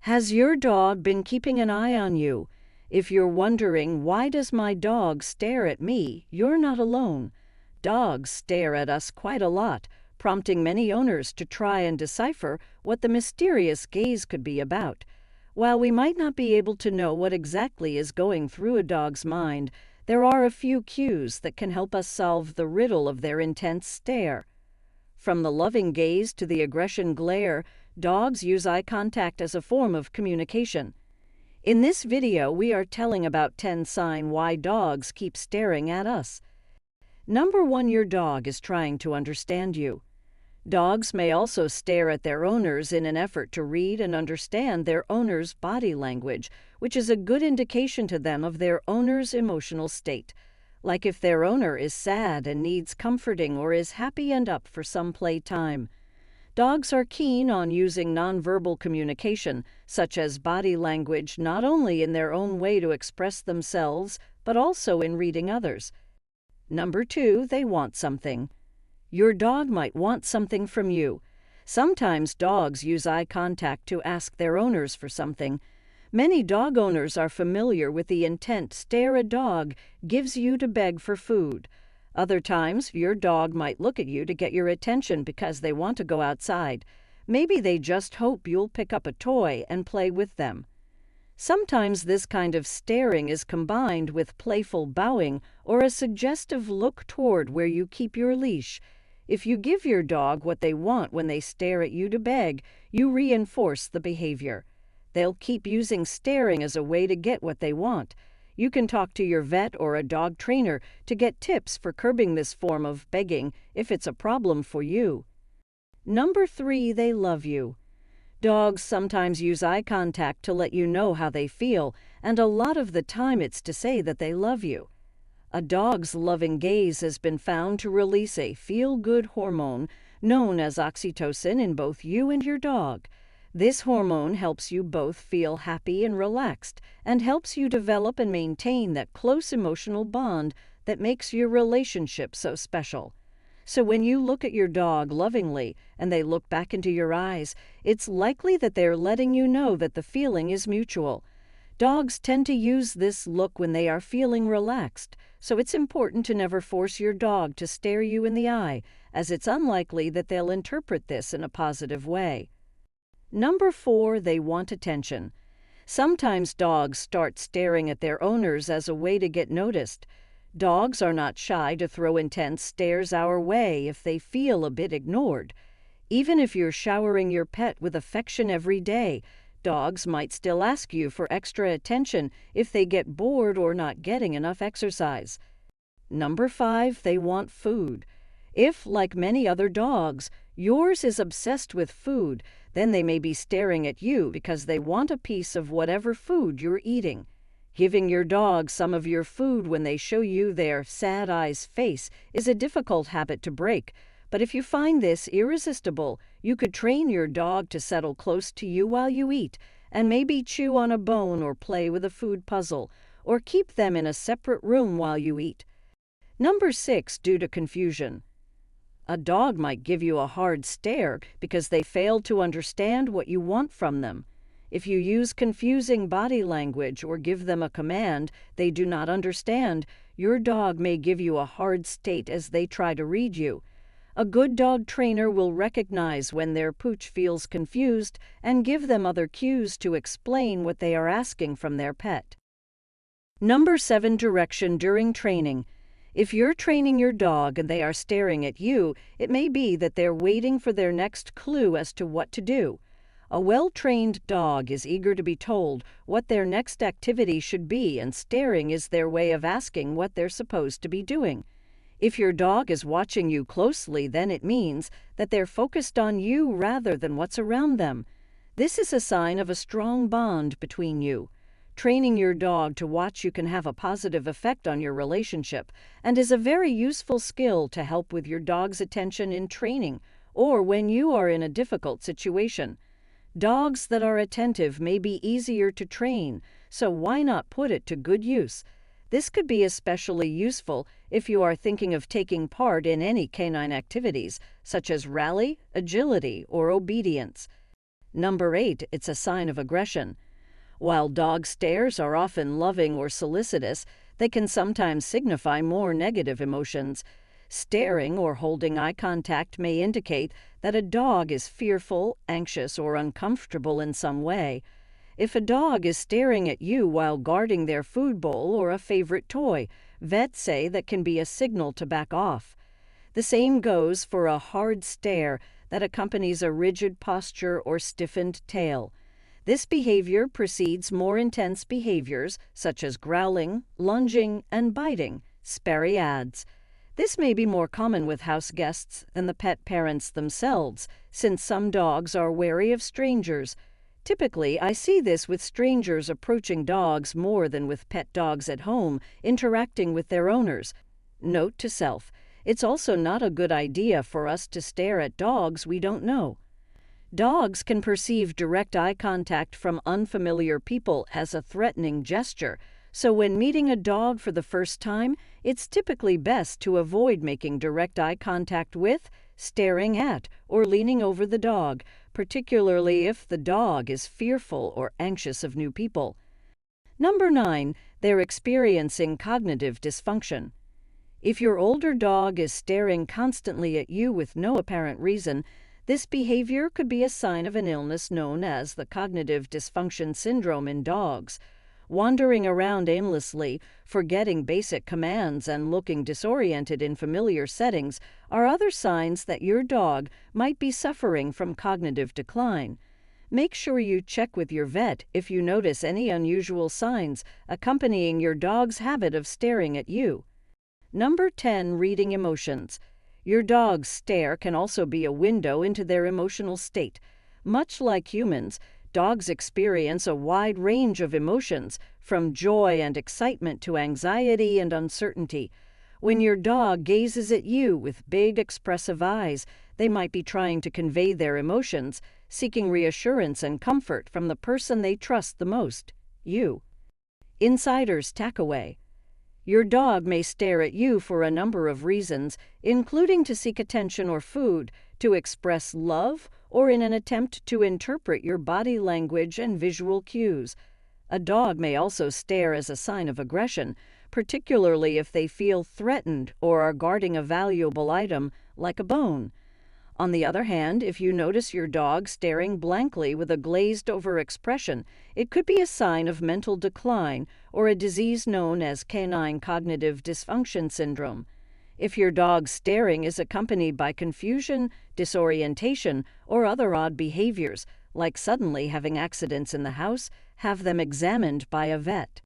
Has your dog been keeping an eye on you? If you're wondering, why does my dog stare at me, you're not alone. Dogs stare at us quite a lot, prompting many owners to try and decipher what the mysterious gaze could be about. While we might not be able to know what exactly is going through a dog's mind, there are a few cues that can help us solve the riddle of their intense stare. From the loving gaze to the aggression glare, dogs use eye contact as a form of communication. In this video, we are telling about 10 signs why dogs keep staring at us. Number 1. Your dog is trying to understand you. Dogs may also stare at their owners in an effort to read and understand their owner's body language, which is a good indication to them of their owner's emotional state. Like if their owner is sad and needs comforting or is happy and up for some playtime. Dogs are keen on using nonverbal communication, such as body language, not only in their own way to express themselves, but also in reading others. Number 2. They want something. Your dog might want something from you. Sometimes dogs use eye contact to ask their owners for something. Many dog owners are familiar with the intent stare a dog gives you to beg for food. Other times, your dog might look at you to get your attention because they want to go outside. Maybe they just hope you'll pick up a toy and play with them. Sometimes this kind of staring is combined with playful bowing or a suggestive look toward where you keep your leash. If you give your dog what they want when they stare at you to beg, you reinforce the behavior. They'll keep using staring as a way to get what they want. You can talk to your vet or a dog trainer to get tips for curbing this form of begging if it's a problem for you. Number 3. They love you. Dogs sometimes use eye contact to let you know how they feel, and a lot of the time it's to say that they love you. A dog's loving gaze has been found to release a feel-good hormone known as oxytocin in both you and your dog. This hormone helps you both feel happy and relaxed and helps you develop and maintain that close emotional bond that makes your relationship so special. So when you look at your dog lovingly and they look back into your eyes, it's likely that they're letting you know that the feeling is mutual. Dogs tend to use this look when they are feeling relaxed, so it's important to never force your dog to stare you in the eye, as it's unlikely that they'll interpret this in a positive way. Number 4. They want attention. Sometimes dogs start staring at their owners as a way to get noticed. Dogs are not shy to throw intense stares our way if they feel a bit ignored. Even if you're showering your pet with affection every day, dogs might still ask you for extra attention if they get bored or not getting enough exercise. Number 5. They want food. If, like many other dogs, yours is obsessed with food, then they may be staring at you because they want a piece of whatever food you're eating. Giving your dog some of your food when they show you their sad eyes face is a difficult habit to break, but if you find this irresistible, you could train your dog to settle close to you while you eat, and maybe chew on a bone or play with a food puzzle, or keep them in a separate room while you eat. Number 6. Due to confusion. A dog might give you a hard stare because they failed to understand what you want from them. If you use confusing body language or give them a command they do not understand, your dog may give you a hard state as they try to read you. A good dog trainer will recognize when their pooch feels confused and give them other cues to explain what they are asking from their pet. Number 7. Direction during training. If you're training your dog and they are staring at you, it may be that they're waiting for their next clue as to what to do. A well-trained dog is eager to be told what their next activity should be, and staring is their way of asking what they're supposed to be doing. If your dog is watching you closely, then it means that they're focused on you rather than what's around them. This is a sign of a strong bond between you. Training your dog to watch you can have a positive effect on your relationship and is a very useful skill to help with your dog's attention in training or when you are in a difficult situation. Dogs that are attentive may be easier to train, so why not put it to good use? This could be especially useful if you are thinking of taking part in any canine activities, such as rally, agility, or obedience. Number 8, it's a sign of aggression. While dog stares are often loving or solicitous, they can sometimes signify more negative emotions. Staring or holding eye contact may indicate that a dog is fearful, anxious, or uncomfortable in some way. If a dog is staring at you while guarding their food bowl or a favorite toy, vets say that can be a signal to back off. The same goes for a hard stare that accompanies a rigid posture or stiffened tail. This behavior precedes more intense behaviors such as growling, lunging, and biting, Sperry adds. This may be more common with house guests than the pet parents themselves, since some dogs are wary of strangers. Typically, I see this with strangers approaching dogs more than with pet dogs at home, interacting with their owners. Note to self, it's also not a good idea for us to stare at dogs we don't know. Dogs can perceive direct eye contact from unfamiliar people as a threatening gesture, so when meeting a dog for the first time, it's typically best to avoid making direct eye contact with, staring at, or leaning over the dog, particularly if the dog is fearful or anxious of new people. Number 9, they're experiencing cognitive dysfunction. If your older dog is staring constantly at you with no apparent reason, this behavior could be a sign of an illness known as the cognitive dysfunction syndrome in dogs. Wandering around aimlessly, forgetting basic commands, and looking disoriented in familiar settings are other signs that your dog might be suffering from cognitive decline. Make sure you check with your vet if you notice any unusual signs accompanying your dog's habit of staring at you. Number 10, reading emotions. Your dog's stare can also be a window into their emotional state. Much like humans, dogs experience a wide range of emotions, from joy and excitement to anxiety and uncertainty. When your dog gazes at you with big, expressive eyes, they might be trying to convey their emotions, seeking reassurance and comfort from the person they trust the most, you. Insider's takeaway. Your dog may stare at you for a number of reasons, including to seek attention or food, to express love, or in an attempt to interpret your body language and visual cues. A dog may also stare as a sign of aggression, particularly if they feel threatened or are guarding a valuable item, like a bone. On the other hand, if you notice your dog staring blankly with a glazed-over expression, it could be a sign of mental decline or a disease known as canine cognitive dysfunction syndrome. If your dog's staring is accompanied by confusion, disorientation, or other odd behaviors, like suddenly having accidents in the house, have them examined by a vet.